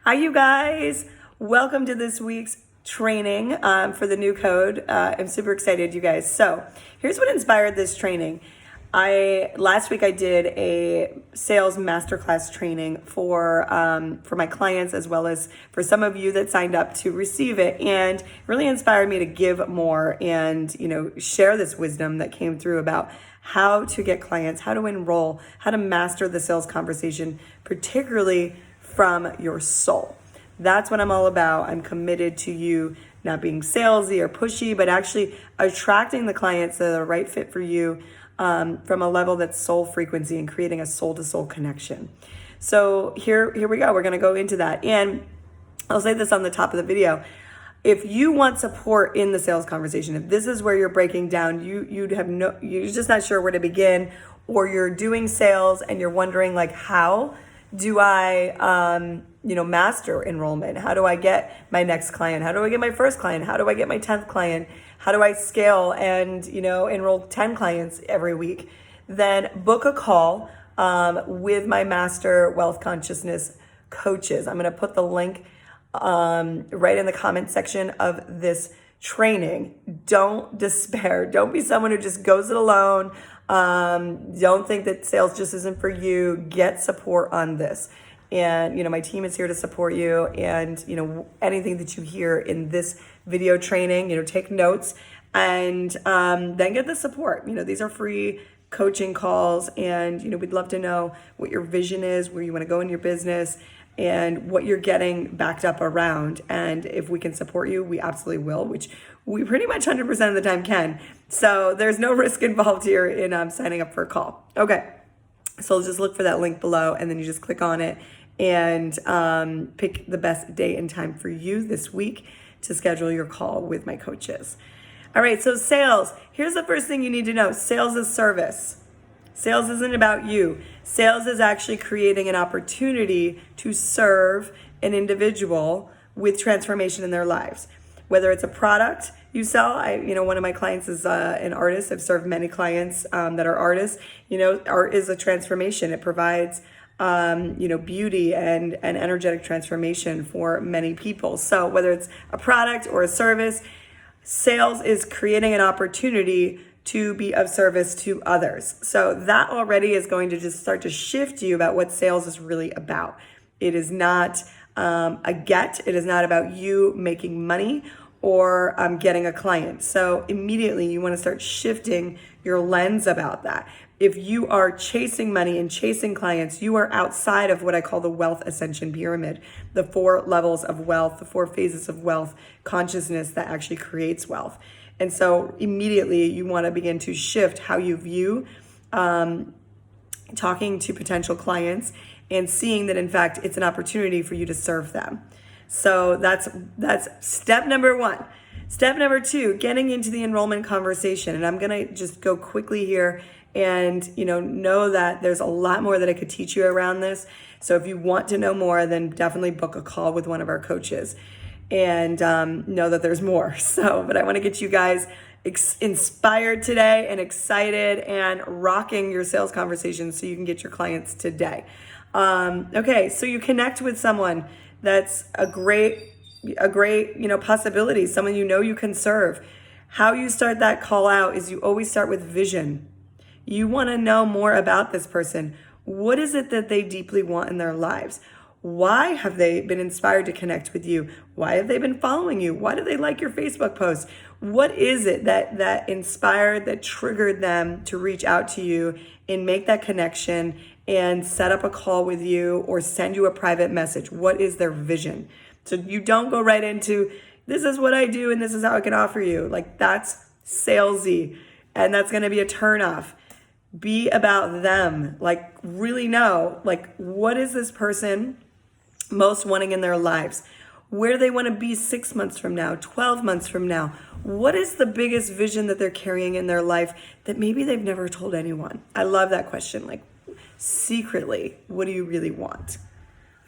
Hi, you guys. Welcome to this week's training for the new code. I'm super excited, you guys. So here's what inspired this training. Last week I did a sales masterclass training for my clients, as well as for some of you that signed up to receive it, and really inspired me to give more and share this wisdom that came through about how to get clients, how to enroll, how to master the sales conversation, particularly from your soul. That's what I'm all about. I'm committed to you not being salesy or pushy, but actually attracting the clients that are the right fit for you from a level that's soul frequency and creating a soul-to-soul connection. So here we go. We're going to go into that. And I'll say this on the top of the video. If you want support in the sales conversation, if this is where you're breaking down, you're just not sure where to begin, or you're doing sales and you're wondering, like, how do I, master enrollment? How do I get my next client? How do I get my first client? How do I get my 10th client? How do I scale and, enroll 10 clients every week? Then book a call with my Master Wealth Consciousness coaches. I'm going to put the link right in the comment section of this training. Don't despair. Don't be someone who just goes it alone. Don't think that sales just isn't for you. Get support on this. And, my team is here to support you. And, anything that you hear in this video training, take notes and then get the support. These are free coaching calls, and, we'd love to know what your vision is, where you want to go in your business, and what you're getting backed up around. And if we can support you, we absolutely will, which we pretty much 100% of the time can. So there's no risk involved here in signing up for a call. Okay, so just look for that link below, and then you just click on it and pick the best date and time for you this week to schedule your call with my coaches. All right, so sales. Here's the first thing you need to know. Sales is service. Sales isn't about you. Sales is actually creating an opportunity to serve an individual with transformation in their lives. Whether it's a product you sell, one of my clients is an artist. I've served many clients that are artists. Art is a transformation. It provides beauty and energetic transformation for many people. So whether it's a product or a service, sales is creating an opportunity to be of service to others. So that already is going to just start to shift you about what sales is really about. It is not a get. It is not about you making money or getting a client. So immediately you want to start shifting your lens about that. If you are chasing money and chasing clients, you are outside of what I call the wealth ascension pyramid, the 4 levels of wealth, the 4 phases of wealth consciousness that actually creates wealth. And so immediately you want to begin to shift how you view talking to potential clients and seeing that, in fact, it's an opportunity for you to serve them. So that's step number 1. Step number 2, getting into the enrollment conversation. And I'm going to just go quickly here and, know that there's a lot more that I could teach you around this. So if you want to know more, then definitely book a call with one of our coaches and know that there's more. But I want to get you guys inspired today and excited and rocking your sales conversations so you can get your clients today. Okay, so you connect with someone that's a great possibility, someone you can serve. How you start that call out is you always start with vision. You want to know more about this person. What is it that they deeply want in their lives? Why have they been inspired to connect with you? Why have they been following you? Why do they like your Facebook posts? What is it that inspired, that triggered them to reach out to you and make that connection and set up a call with you or send you a private message? What is their vision? So you don't go right into, this is what I do and this is how I can offer you. Like, that's salesy, and that's going to be a turnoff. Be about them. Like, really know, like, what is this person most wanting in their lives? Where do they want to be 6 months from now, 12 months from now? What is the biggest vision that they're carrying in their life that maybe they've never told anyone? I love that question. Like, secretly, what do you really want?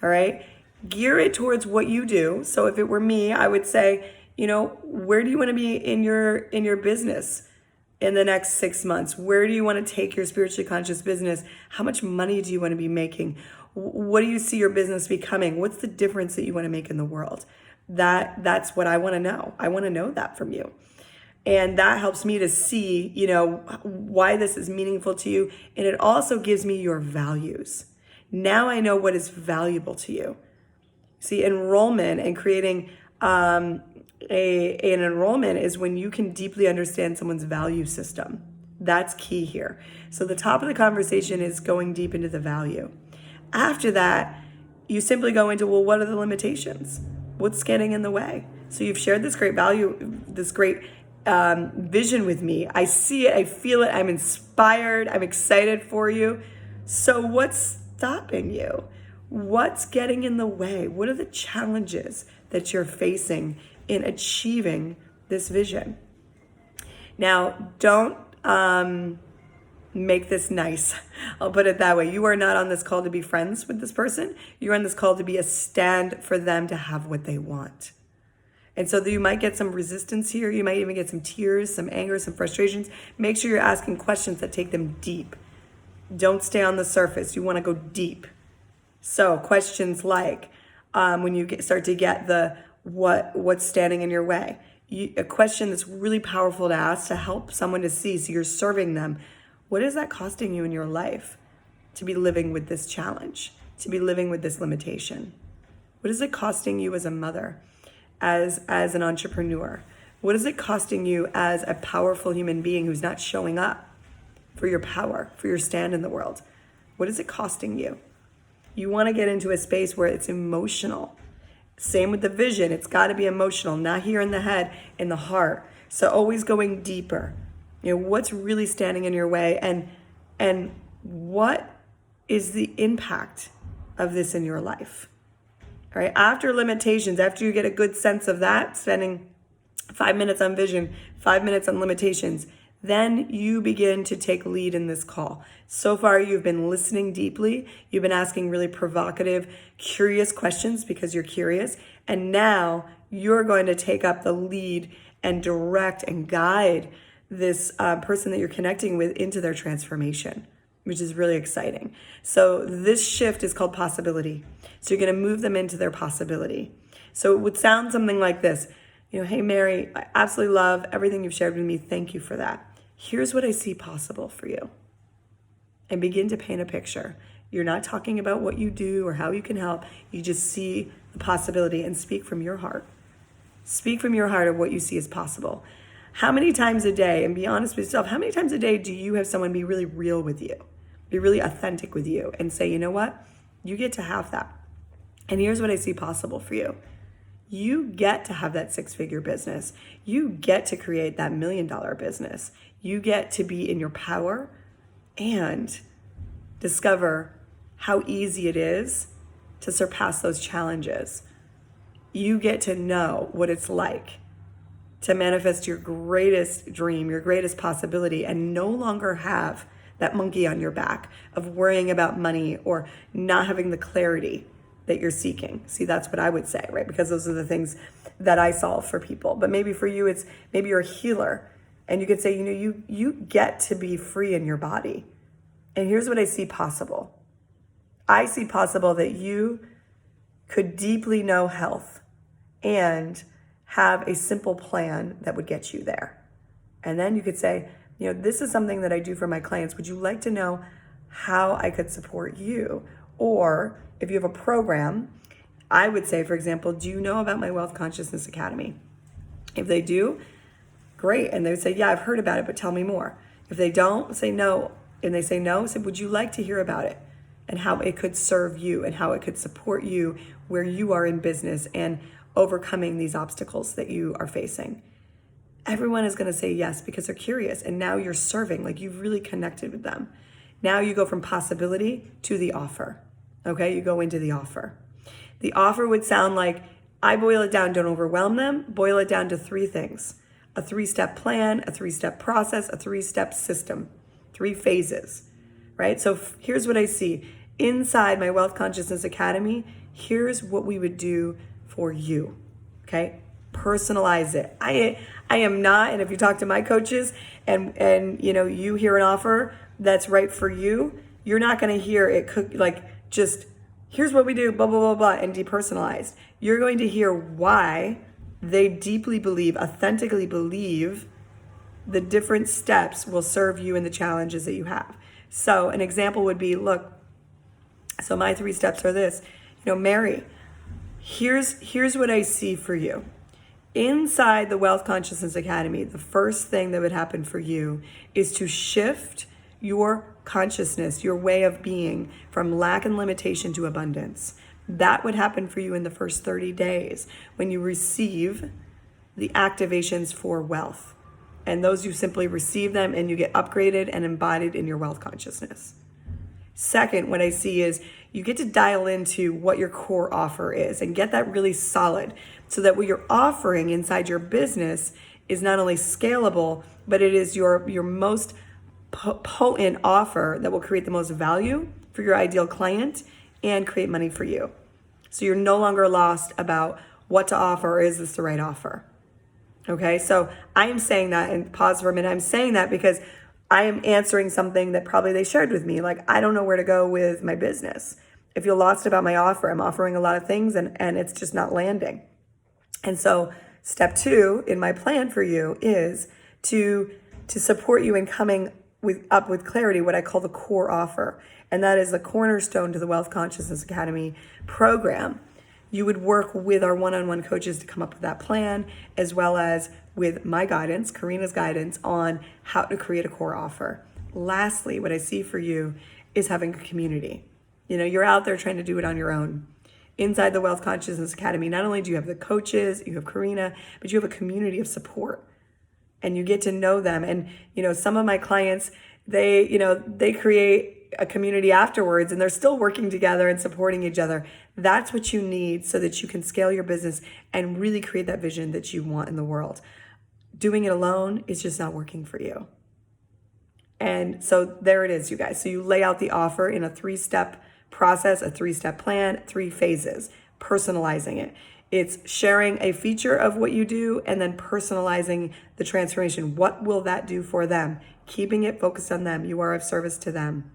All right. Gear it towards what you do. So if it were me, I would say, where do you want to be in your business in the next 6 months? Where do you want to take your spiritually conscious business? How much money do you want to be making? What do you see your business becoming? What's the difference that you want to make in the world? That's what I want to know. I want to know that from you. And that helps me to see, why this is meaningful to you. And it also gives me your values. Now I know what is valuable to you. See, enrollment and creating an enrollment is when you can deeply understand someone's value system. That's key here. So the top of the conversation is going deep into the value. After that, you simply go into, well, what are the limitations? What's getting in the way? So you've shared this great value, this great vision with me. I see it, I feel it, I'm inspired, I'm excited for you. So what's stopping you? What's getting in the way? What are the challenges that you're facing in achieving this vision? Now, don't make this nice. I'll put it that way. You are not on this call to be friends with this person. You're on this call to be a stand for them to have what they want. And so you might get some resistance here. You might even get some tears, some anger, some frustrations. Make sure you're asking questions that take them deep. Don't stay on the surface. You want to go deep. So questions like, when you start to get the what's standing in your way, a question that's really powerful to ask to help someone to see, so you're serving them. What is that costing you in your life to be living with this challenge, to be living with this limitation? What is it costing you as a mother, as an entrepreneur? What is it costing you as a powerful human being who's not showing up for your power, for your stand in the world? What is it costing you? You want to get into a space where it's emotional. Same with the vision. It's got to be emotional, not here in the head, in the heart. So always going deeper. What's really standing in your way, and what is the impact of this in your life? All right. After limitations, after you get a good sense of that, spending 5 minutes on vision, 5 minutes on limitations, then you begin to take lead in this call. So far, you've been listening deeply. You've been asking really provocative, curious questions because you're curious. And now you're going to take up the lead and direct and guide this person that you're connecting with into their transformation, which is really exciting. So this shift is called possibility. So you're going to move them into their possibility. So it would sound something like this. Hey, Mary, I absolutely love everything you've shared with me. Thank you for that. Here's what I see possible for you. And begin to paint a picture. You're not talking about what you do or how you can help. You just see the possibility and speak from your heart. Speak from your heart of what you see as possible. How many times a day, and be honest with yourself, how many times a day do you have someone be really real with you, be really authentic with you, and say, you know what? You get to have that. And here's what I see possible for you. You get to have that 6-figure business. You get to create that $1 million business. You get to be in your power and discover how easy it is to surpass those challenges. You get to know what it's like to manifest your greatest dream, your greatest possibility, and no longer have that monkey on your back of worrying about money or not having the clarity that you're seeking. See, that's what I would say, right? Because those are the things that I solve for people. But maybe for you, it's maybe you're a healer and you could say, you get to be free in your body. And here's what I see possible. I see possible that you could deeply know health and have a simple plan that would get you there. And then you could say, this is something that I do for my clients. Would you like to know how I could support you? Or if you have a program, I would say, for example, do you know about my Wealth Consciousness Academy? If they do, great. And they would say, yeah, I've heard about it, but tell me more. If they don't, say no. And they say no, say, would you like to hear about it and how it could serve you and how it could support you where you are in business and overcoming these obstacles that you are facing? Everyone is going to say yes because they're curious. And now you're serving, like you've really connected with them. Now you go from possibility to the offer. Okay, you go into the offer. The offer would sound like, I boil it down, don't overwhelm them, boil it down to 3 things. A 3-step plan, a 3-step process, a 3-step system, 3 phases, right? So here's what I see. Inside my Wealth Consciousness Academy, here's what we would do for you, okay? Personalize it. I am not, and if you talk to my coaches and you hear an offer that's right for you, you're not going to hear it just here's what we do, blah, blah, blah, blah, and depersonalized. You're going to hear why they deeply believe, authentically believe the different steps will serve you in the challenges that you have. So an example would be, look, so my 3 steps are this, Mary, here's what I see for you. Inside the Wealth Consciousness Academy, the first thing that would happen for you is to shift your consciousness, your way of being from lack and limitation to abundance. That would happen for you in the first 30 days when you receive the activations for wealth. And those, you simply receive them and you get upgraded and embodied in your wealth consciousness. Second, what I see is you get to dial into what your core offer is and get that really solid so that what you're offering inside your business is not only scalable, but it is your most potent offer that will create the most value for your ideal client and create money for you. So you're no longer lost about what to offer or is this the right offer. Okay, so I am saying that, and pause for a minute, I'm saying that because I am answering something that probably they shared with me. Like, I don't know where to go with my business. I feel lost about my offer. I'm offering a lot of things and it's just not landing. And so step 2 in my plan for you is to support you in coming up with clarity, what I call the core offer. And that is the cornerstone to the Wealth Consciousness Academy program. You would work with our one-on-one coaches to come up with that plan, as well as with my guidance, Karina's guidance, on how to create a core offer. Lastly, what I see for you is having a community. You're out there trying to do it on your own. Inside the Wealth Consciousness Academy, not only do you have the coaches, you have Karina, but you have a community of support. And you get to know them. And, some of my clients, they create a community afterwards and they're still working together and supporting each other. That's what you need so that you can scale your business and really create that vision that you want in the world. Doing it alone is just not working for you. And so there it is, you guys. So you lay out the offer in a 3-step process, a 3-step plan, 3 phases, personalizing it. It's sharing a feature of what you do and then personalizing the transformation. What will that do for them? Keeping it focused on them. You are of service to them.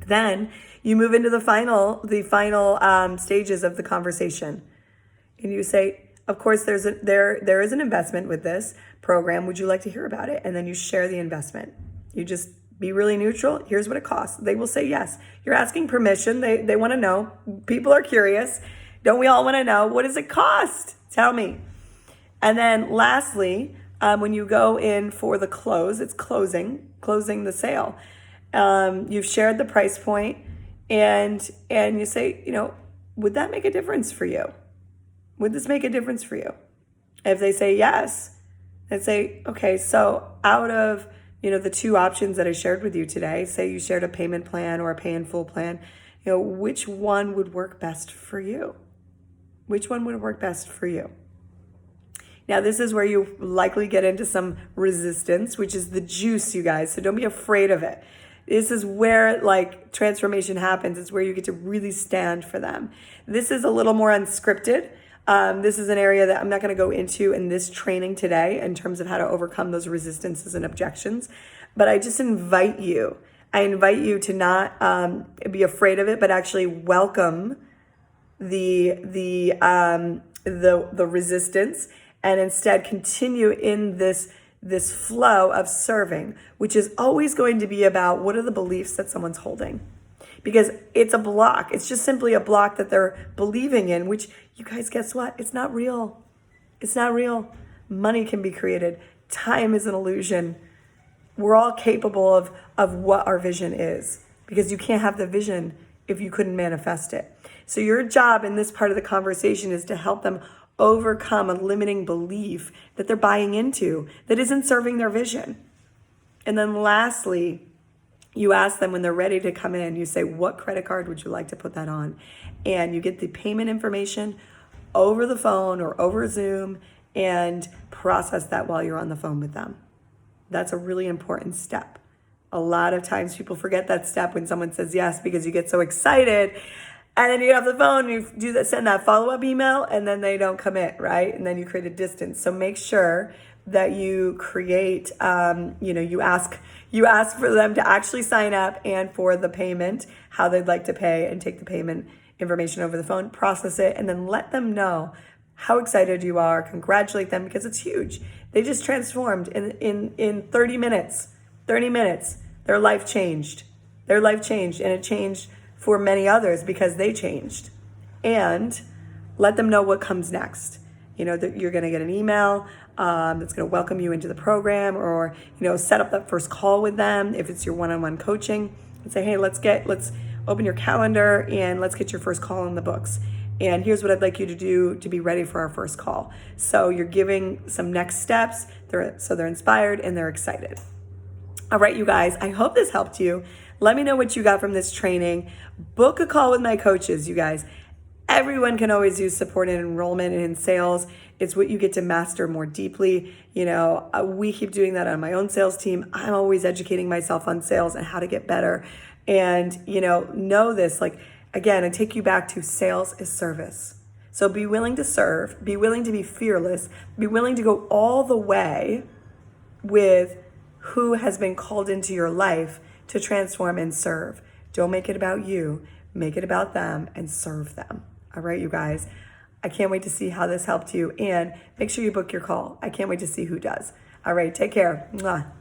Then you move into the final stages of the conversation. And you say, of course, there is an investment with this program. Would you like to hear about it? And then you share the investment. You just be really neutral. Here's what it costs. They will say yes. You're asking permission. They want to know. People are curious. Don't we all want to know? What does it cost? Tell me. And then lastly, when you go in for the close, it's closing the sale. You've shared the price point and you say, would that make a difference for you? Would this make a difference for you? If they say yes, I'd say, okay, so out of, the 2 options that I shared with you today, say you shared a payment plan or a pay in full plan, which one would work best for you? Which one would work best for you? Now, this is where you likely get into some resistance, which is the juice, you guys. So don't be afraid of it. This is where transformation happens. It's where you get to really stand for them. This is a little more unscripted. This is an area that I'm not going to go into in this training today in terms of how to overcome those resistances and objections. But I just invite you. I invite you to not be afraid of it, but actually welcome the resistance and instead continue in this flow of serving, which is always going to be about what are the beliefs that someone's holding. Because it's a block. It's just simply a block that they're believing in, which, you guys, guess what? It's not real. It's not real. Money can be created. Time is an illusion. We're all capable of what our vision is, because you can't have the vision if you couldn't manifest it. So your job in this part of the conversation is to help them overcome a limiting belief that they're buying into that isn't serving their vision. And then lastly, you ask them when they're ready to come in, you say, what credit card would you like to put that on? And you get the payment information over the phone or over Zoom and process that while you're on the phone with them. That's a really important step. A lot of times people forget that step when someone says yes because you get so excited. And then you get off the phone, you send that follow-up email, and then they don't commit, right? And then you create a distance. So make sure that you create, you ask for them to actually sign up and for the payment, how they'd like to pay and take the payment information over the phone, process it, and then let them know how excited you are, congratulate them because it's huge. They just transformed in 30 minutes. 30 minutes, their life changed. Their life changed, and it changed for many others because they changed. And let them know what comes next. You know, that you're gonna get an email that's gonna welcome you into the program, or, you know, set up that first call with them if it's your one-on-one coaching and say, hey, let's open your calendar and let's get your first call in the books. And here's what I'd like you to do to be ready for our first call. So you're giving some next steps, so they're inspired and they're excited. All right, you guys, I hope this helped you. Let me know what you got from this training. Book a call with my coaches, you guys. Everyone can always use support in enrollment and in sales. It's what you get to master more deeply. You know, we keep doing that on my own sales team. I'm always educating myself on sales and how to get better. And, you know this, like, again, I take you back to sales is service. So be willing to serve, be willing to be fearless, be willing to go all the way with who has been called into your life to transform and serve. Don't make it about you, make it about them and serve them. All right, you guys, I can't wait to see how this helped you, and make sure you book your call. I can't wait to see who does. All right, take care. Mwah.